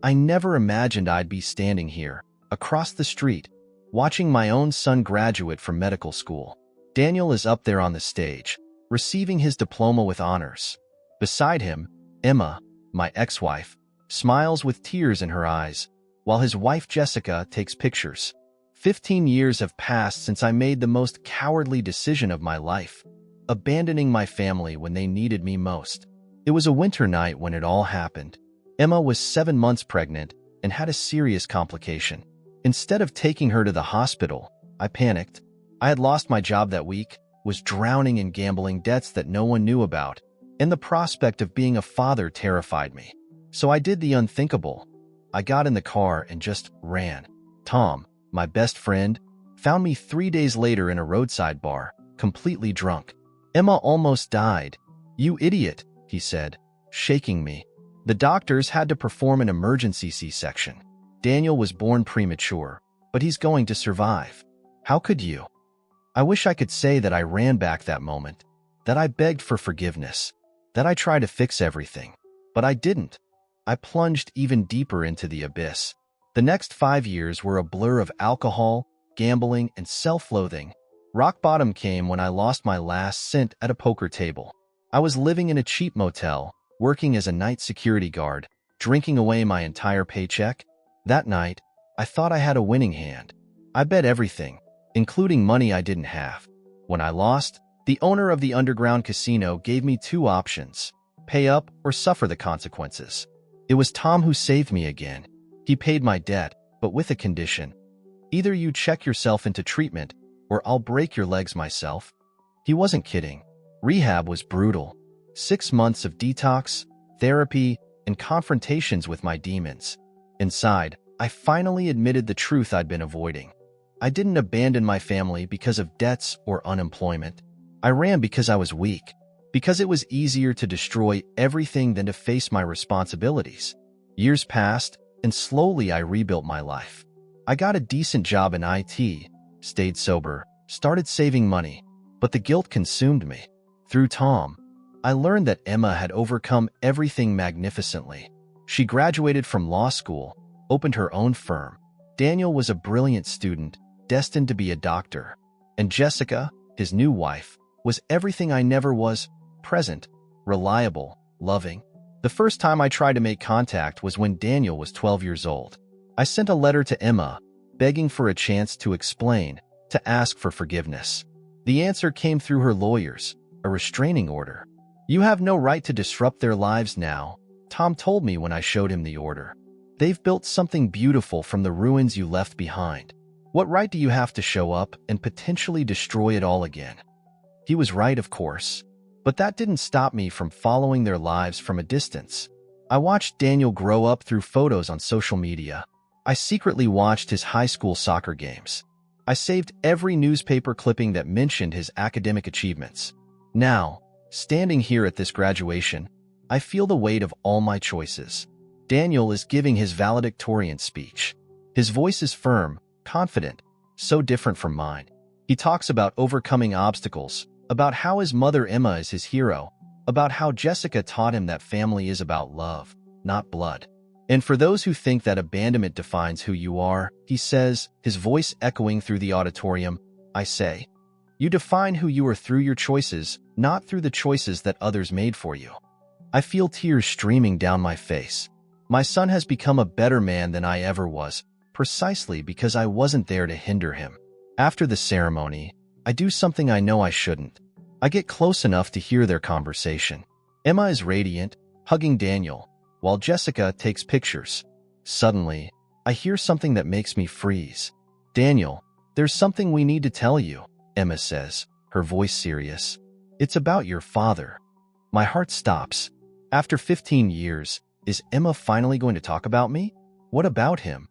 I never imagined I'd be standing here, across the street, watching my own son graduate from medical school. Daniel is up there on the stage, receiving his diploma with honors. Beside him, Emma, my ex-wife, smiles with tears in her eyes, while his wife Jessica takes pictures. 15 years have passed since I made the most cowardly decision of my life, abandoning my family when they needed me most. It was a winter night when it all happened. Emma was 7 months pregnant and had a serious complication. Instead of taking her to the hospital, I panicked. I had lost my job that week, was drowning in gambling debts that no one knew about, and the prospect of being a father terrified me. So I did the unthinkable. I got in the car and just ran. Tom, my best friend, found me 3 days later in a roadside bar, completely drunk. Emma almost died. "You idiot," he said, shaking me. The doctors had to perform an emergency C-section. Daniel was born premature, but he's going to survive. How could you? I wish I could say that I ran back that moment, that I begged for forgiveness, that I tried to fix everything, but I didn't. I plunged even deeper into the abyss. The next 5 years were a blur of alcohol, gambling, and self-loathing. Rock bottom came when I lost my last cent at a poker table. I was living in a cheap motel, working as a night security guard, drinking away my entire paycheck. That night, I thought I had a winning hand. I bet everything, including money I didn't have. When I lost, the owner of the underground casino gave me 2 options: pay up or suffer the consequences. It was Tom who saved me again. He paid my debt, but with a condition. Either you check yourself into treatment, or I'll break your legs myself. He wasn't kidding. Rehab was brutal. 6 months of detox, therapy, and confrontations with my demons. Inside, I finally admitted the truth I'd been avoiding. I didn't abandon my family because of debts or unemployment. I ran because I was weak, because it was easier to destroy everything than to face my responsibilities. Years passed, and slowly I rebuilt my life. I got a decent job in IT, stayed sober, started saving money, but the guilt consumed me. Through Tom, I learned that Emma had overcome everything magnificently. She graduated from law school, opened her own firm. Daniel was a brilliant student, destined to be a doctor. And Jessica, his new wife, was everything I never was: present, reliable, loving. The first time I tried to make contact was when Daniel was 12 years old. I sent a letter to Emma, begging for a chance to explain, to ask for forgiveness. The answer came through her lawyers, a restraining order. "You have no right to disrupt their lives now," Tom told me when I showed him the order. "They've built something beautiful from the ruins you left behind. What right do you have to show up and potentially destroy it all again?" He was right, of course. But that didn't stop me from following their lives from a distance. I watched Daniel grow up through photos on social media. I secretly watched his high school soccer games. I saved every newspaper clipping that mentioned his academic achievements. Now, standing here at this graduation, I feel the weight of all my choices. Daniel is giving his valedictorian speech. His voice is firm, confident, so different from mine. He talks about overcoming obstacles, about how his mother Emma is his hero, about how Jessica taught him that family is about love, not blood. And for those who think that abandonment defines who you are, he says, his voice echoing through the auditorium, I say, you define who you are through your choices, not through the choices that others made for you. I feel tears streaming down my face. My son has become a better man than I ever was, precisely because I wasn't there to hinder him. After the ceremony, I do something I know I shouldn't. I get close enough to hear their conversation. Emma is radiant, hugging Daniel, while Jessica takes pictures. Suddenly, I hear something that makes me freeze. "Daniel, there's something we need to tell you," Emma says, her voice serious. "It's about your father." My heart stops. After 15 years, is Emma finally going to talk about me? What about him?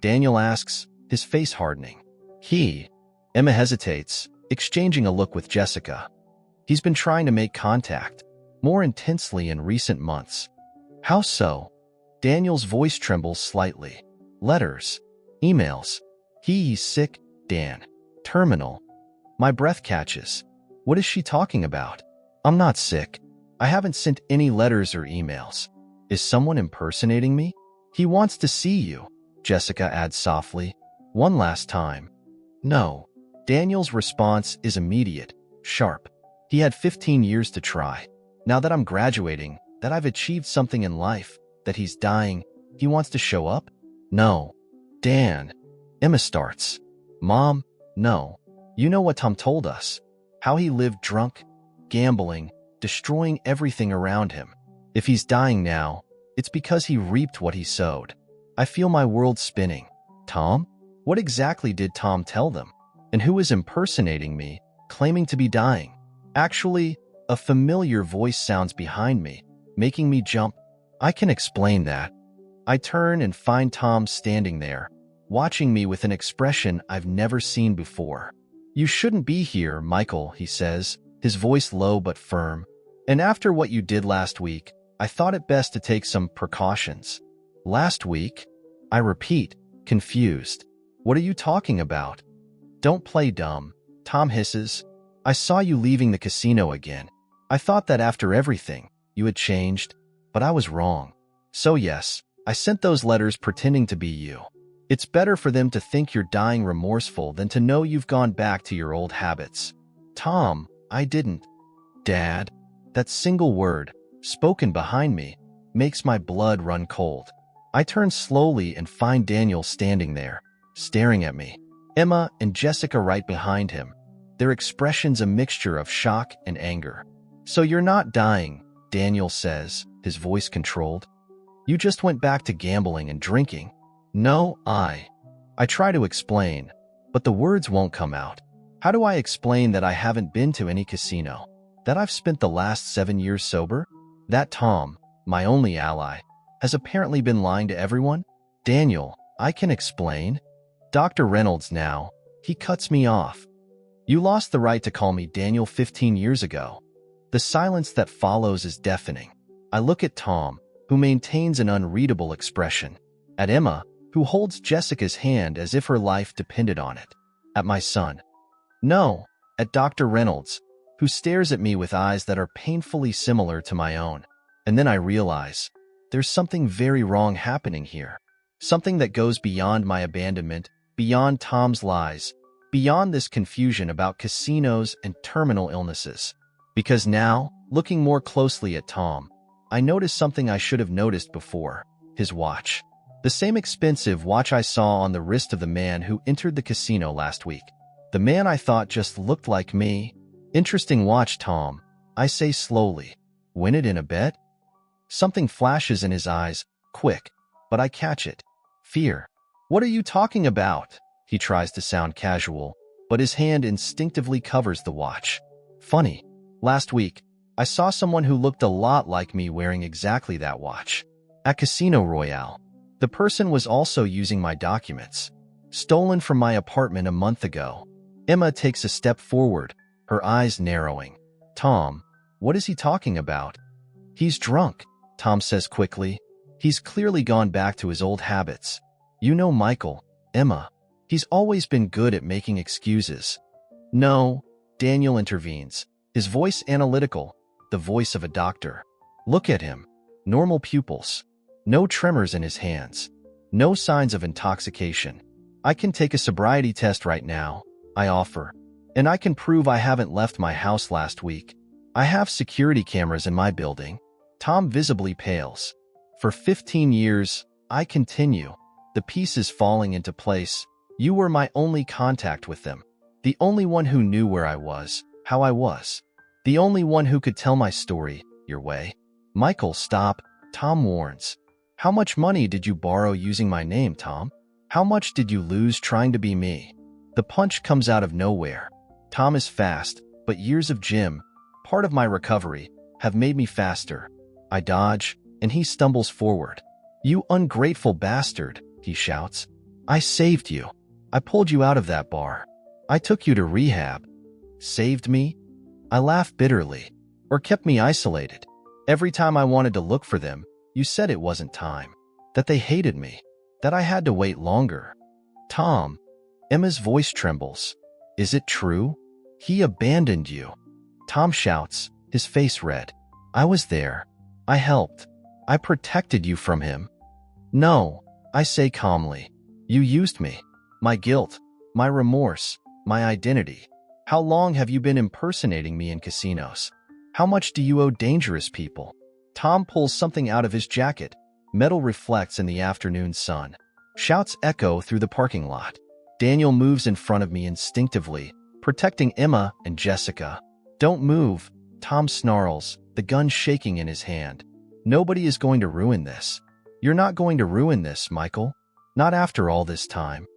Daniel asks, his face hardening. Emma hesitates, exchanging a look with Jessica. He's been trying to make contact, more intensely in recent months. How so? Daniel's voice trembles slightly. Letters, emails. He's sick, Dan. Terminal. My breath catches. What is she talking about? I'm not sick. I haven't sent any letters or emails. Is someone impersonating me? He wants to see you, Jessica adds softly. One last time. No. Daniel's response is immediate, sharp. He had 15 years to try. Now that I'm graduating, that I've achieved something in life, that he's dying, he wants to show up? No. Dan. Emma starts. Mom, no. You know what Tom told us. How he lived drunk, gambling, destroying everything around him. If he's dying now, it's because he reaped what he sowed. I feel my world spinning. Tom? What exactly did Tom tell them? And who is impersonating me, claiming to be dying? Actually, a familiar voice sounds behind me, making me jump. I can explain that. I turn and find Tom standing there, watching me with an expression I've never seen before. You shouldn't be here, Michael, he says, his voice low but firm. And after what you did last week, I thought it best to take some precautions. Last week? I repeat, confused. What are you talking about? Don't play dumb, Tom hisses. I saw you leaving the casino again. I thought that after everything, you had changed, but I was wrong. So yes, I sent those letters pretending to be you. It's better for them to think you're dying remorseful than to know you've gone back to your old habits. Tom, I didn't. Dad, that single word, spoken behind me, makes my blood run cold. I turn slowly and find Daniel standing there, staring at me. Emma and Jessica right behind him, their expressions a mixture of shock and anger. So you're not dying, Daniel says, his voice controlled. You just went back to gambling and drinking. No, I try to explain, but the words won't come out. How do I explain that I haven't been to any casino? That I've spent the last 7 years sober? That Tom, my only ally, has apparently been lying to everyone? Daniel, I can explain. Dr. Reynolds now, he cuts me off. You lost the right to call me Daniel 15 years ago. The silence that follows is deafening. I look at Tom, who maintains an unreadable expression. At Emma, who holds Jessica's hand as if her life depended on it. At my son. No, at Dr. Reynolds, who stares at me with eyes that are painfully similar to my own. And then I realize, there's something very wrong happening here. Something that goes beyond my abandonment, beyond Tom's lies, beyond this confusion about casinos and terminal illnesses. Because now, looking more closely at Tom, I notice something I should have noticed before. His watch. The same expensive watch I saw on the wrist of the man who entered the casino last week. The man I thought just looked like me. Interesting watch, Tom, I say slowly. Win it in a bet? Something flashes in his eyes, quick, but I catch it. Fear. What are you talking about? He tries to sound casual, but his hand instinctively covers the watch. Funny. Last week, I saw someone who looked a lot like me wearing exactly that watch. At Casino Royale. The person was also using my documents. Stolen from my apartment a month ago. Emma takes a step forward, her eyes narrowing. Tom, what is he talking about? He's drunk, Tom says quickly. He's clearly gone back to his old habits. You know Michael, Emma. He's always been good at making excuses. No, Daniel intervenes, his voice analytical, the voice of a doctor. Look at him. Normal pupils. No tremors in his hands. No signs of intoxication. I can take a sobriety test right now, I offer. And I can prove I haven't left my house last week. I have security cameras in my building. Tom visibly pales. For 15 years, I continue. The pieces falling into place. You were my only contact with them. The only one who knew where I was, how I was. The only one who could tell my story, your way. Michael, stop, Tom warns. How much money did you borrow using my name, Tom? How much did you lose trying to be me? The punch comes out of nowhere. Tom is fast, but years of gym, part of my recovery, have made me faster. I dodge, and he stumbles forward. You ungrateful bastard, he shouts. I saved you. I pulled you out of that bar. I took you to rehab. Saved me? I laugh bitterly. Or kept me isolated. Every time I wanted to look for them, you said it wasn't time. That they hated me. That I had to wait longer. Tom. Emma's voice trembles. Is it true? He abandoned you. Tom shouts, his face red. I was there. I helped. I protected you from him. No, I say calmly. You used me. My guilt, my remorse, my identity. How long have you been impersonating me in casinos? How much do you owe dangerous people? Tom pulls something out of his jacket. Metal reflects in the afternoon sun. Shouts echo through the parking lot. Daniel moves in front of me instinctively, protecting Emma and Jessica. Don't move, Tom snarls, the gun shaking in his hand. Nobody is going to ruin this. You're not going to ruin this, Michael. Not after all this time.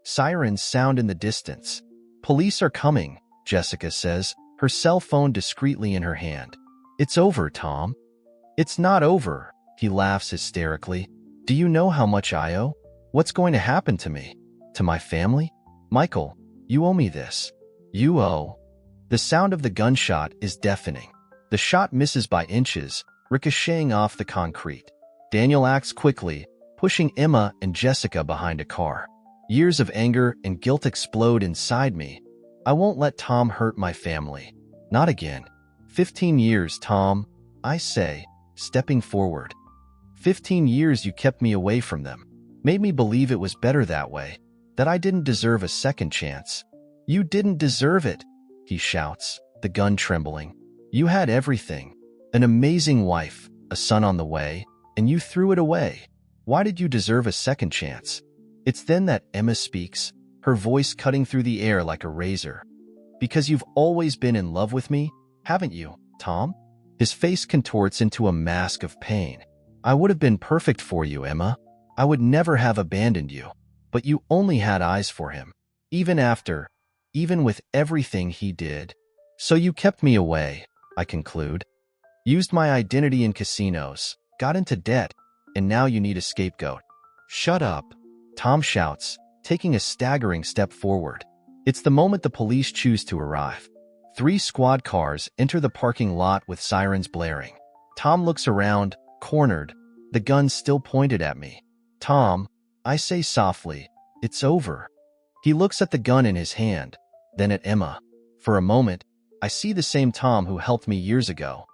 Sirens sound in the distance. Police are coming, Jessica says, her cell phone discreetly in her hand. It's over, Tom. It's not over, he laughs hysterically. Do you know how much I owe? What's going to happen to me? To my family? Michael, you owe me this. You owe. The sound of the gunshot is deafening. The shot misses by inches, ricocheting off the concrete. Daniel acts quickly, pushing Emma and Jessica behind a car. Years of anger and guilt explode inside me. I won't let Tom hurt my family. Not again. 15 years, Tom, I say, stepping forward. 15 years you kept me away from them. Made me believe it was better that way, that I didn't deserve a second chance. You didn't deserve it, he shouts, the gun trembling. You had everything. An amazing wife, a son on the way, and you threw it away. Why did you deserve a second chance? It's then that Emma speaks, her voice cutting through the air like a razor. Because you've always been in love with me, haven't you, Tom? His face contorts into a mask of pain. I would have been perfect for you, Emma. I would never have abandoned you. But you only had eyes for him. Even with everything he did. So you kept me away, I conclude. Used my identity in casinos, got into debt, and now you need a scapegoat. Shut up, Tom shouts, taking a staggering step forward. It's the moment the police choose to arrive. 3 squad cars enter the parking lot with sirens blaring. Tom looks around, cornered, the gun still pointed at me. Tom, I say softly, it's over. He looks at the gun in his hand, then at Emma. For a moment, I see the same Tom who helped me years ago.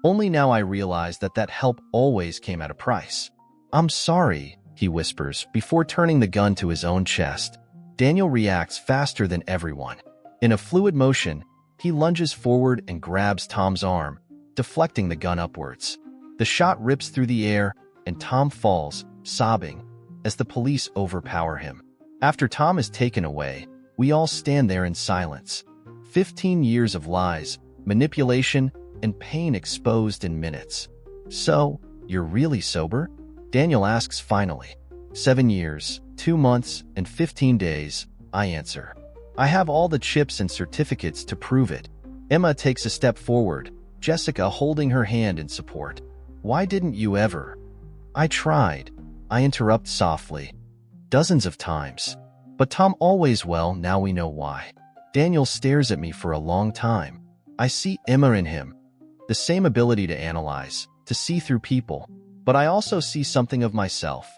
Only now I realize that help always came at a price. I'm sorry, he whispers, before turning the gun to his own chest. Daniel reacts faster than everyone. In a fluid motion, he lunges forward and grabs Tom's arm, deflecting the gun upwards. The shot rips through the air, and Tom falls, sobbing, as the police overpower him. After Tom is taken away, we all stand there in silence. 15 years of lies, manipulation, and pain exposed in minutes. So, you're really sober? Daniel asks finally. 7 years, 2 months, and 15 days, I answer. I have all the chips and certificates to prove it. Emma takes a step forward, Jessica holding her hand in support. Why didn't you ever? I tried. I interrupt softly. Dozens of times. But Tom always, well, now we know why. Daniel stares at me for a long time. I see Emma in him. The same ability to analyze, to see through people. But I also see something of myself.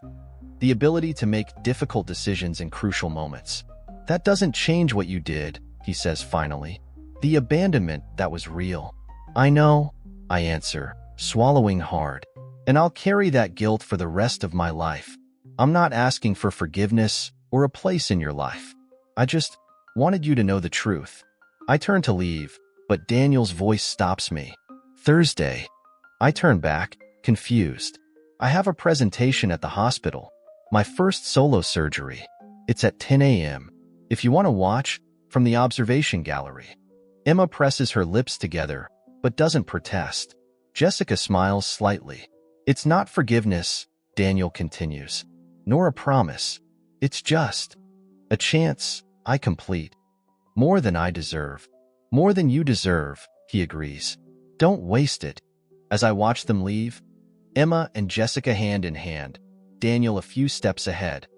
The ability to make difficult decisions in crucial moments. That doesn't change what you did, he says finally. The abandonment, that was real. I know, I answer, swallowing hard. And I'll carry that guilt for the rest of my life. I'm not asking for forgiveness or a place in your life. I just wanted you to know the truth. I turn to leave, but Daniel's voice stops me. Thursday. I turn back, confused. I have a presentation at the hospital. My first solo surgery. It's at 10 a.m. If you want to watch, from the observation gallery. Emma presses her lips together, but doesn't protest. Jessica smiles slightly. It's not forgiveness, Daniel continues, nor a promise. It's just a chance, I complete. More than I deserve. More than you deserve, he agrees. Don't waste it. As I watch them leave, Emma and Jessica hand in hand, Daniel a few steps ahead.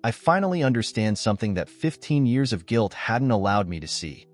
I finally understand something that 15 years of guilt hadn't allowed me to see.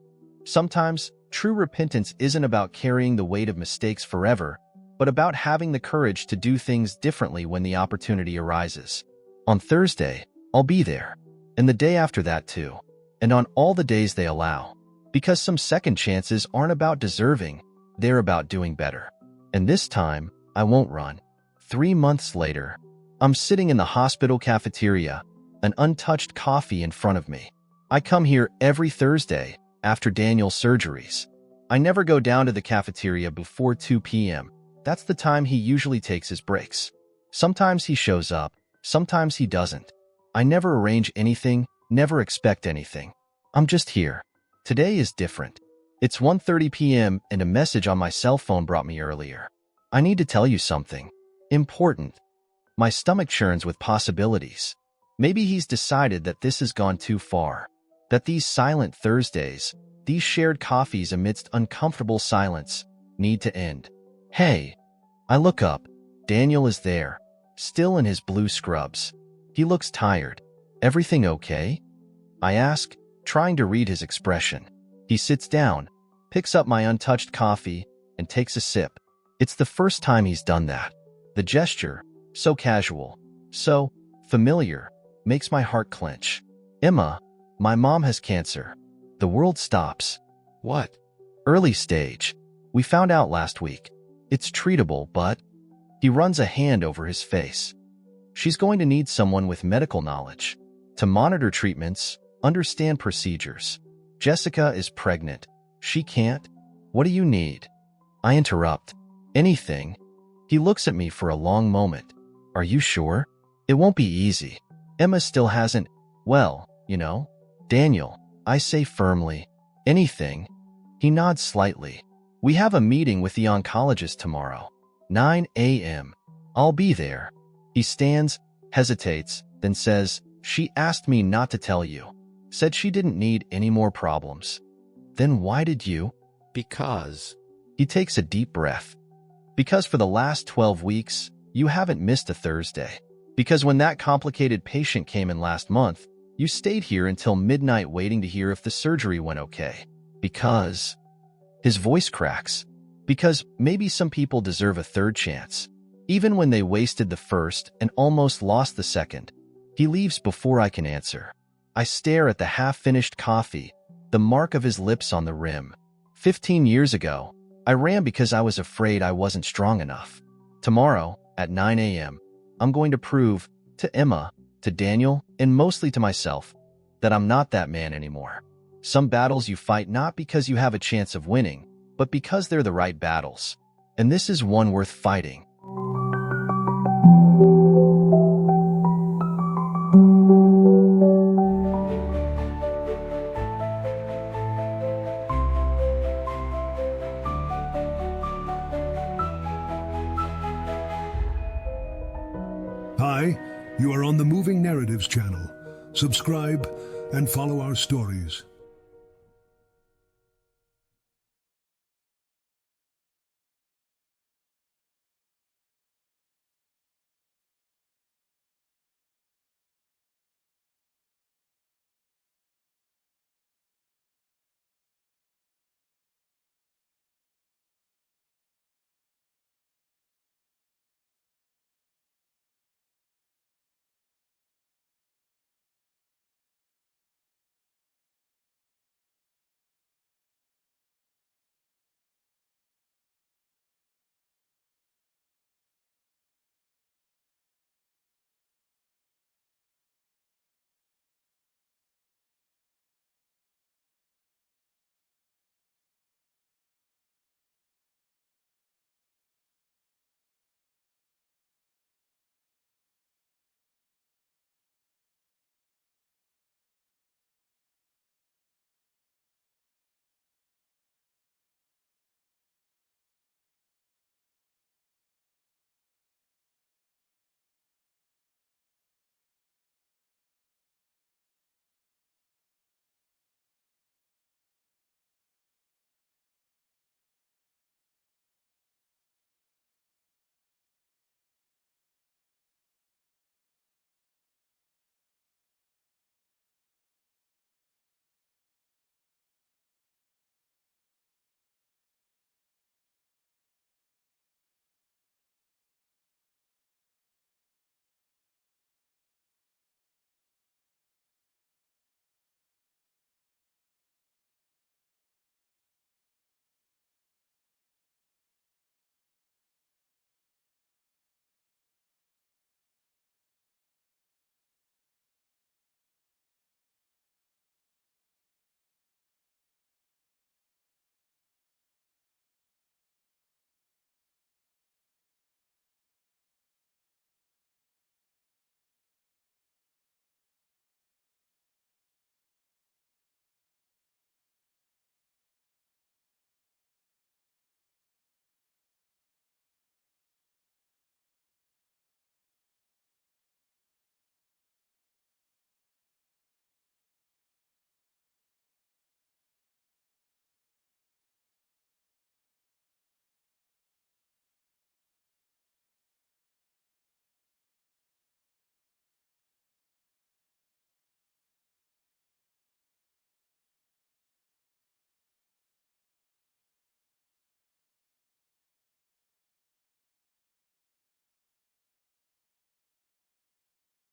Sometimes, true repentance isn't about carrying the weight of mistakes forever, but about having the courage to do things differently when the opportunity arises. On Thursday, I'll be there. And the day after that too. And on all the days they allow. Because some second chances aren't about deserving, they're about doing better. And this time, I won't run. 3 months later, I'm sitting in the hospital cafeteria, an untouched coffee in front of me. I come here every Thursday after Daniel's surgeries. I never go down to the cafeteria before 2 p.m. That's the time he usually takes his breaks. Sometimes he shows up, sometimes he doesn't. I never arrange anything, never expect anything. I'm just here. Today is different. It's 1:30 p.m. and a message on my cell phone brought me earlier. I need to tell you something. Important. My stomach churns with possibilities. Maybe he's decided that this has gone too far. That these silent Thursdays, these shared coffees amidst uncomfortable silence, need to end. Hey. I look up. Daniel is there, still in his blue scrubs. He looks tired. Everything okay? I ask, trying to read his expression. He sits down, picks up my untouched coffee, and takes a sip. It's the first time he's done that. The gesture, so casual, so familiar, makes my heart clench. Emma, my mom has cancer. The world stops. What? Early stage. We found out last week. It's treatable, but... He runs a hand over his face. She's going to need someone with medical knowledge to monitor treatments, understand procedures. Jessica is pregnant. She can't. What do you need? I interrupt. Anything. He looks at me for a long moment. Are you sure? It won't be easy. Emma still hasn't, well, you know. Daniel, I say firmly. Anything. He nods slightly. We have a meeting with the oncologist tomorrow. 9 a.m. I'll be there. He stands, hesitates, then says, she asked me not to tell you. Said she didn't need any more problems. Then why did you? Because. He takes a deep breath. Because for the last 12 weeks, you haven't missed a Thursday. Because when that complicated patient came in last month, you stayed here until midnight waiting to hear if the surgery went okay. Because. His voice cracks. Because maybe some people deserve a third chance. Even when they wasted the first and almost lost the second. He leaves before I can answer. I stare at the half-finished coffee, the mark of his lips on the rim. 15 years ago, I ran because I was afraid I wasn't strong enough. Tomorrow, at 9 a.m., I'm going to prove, to Emma, to Daniel, and mostly to myself, that I'm not that man anymore. Some battles you fight not because you have a chance of winning, but because they're the right battles. And this is one worth fighting. Hi, you are on the Moving Narratives channel. Subscribe and follow our stories.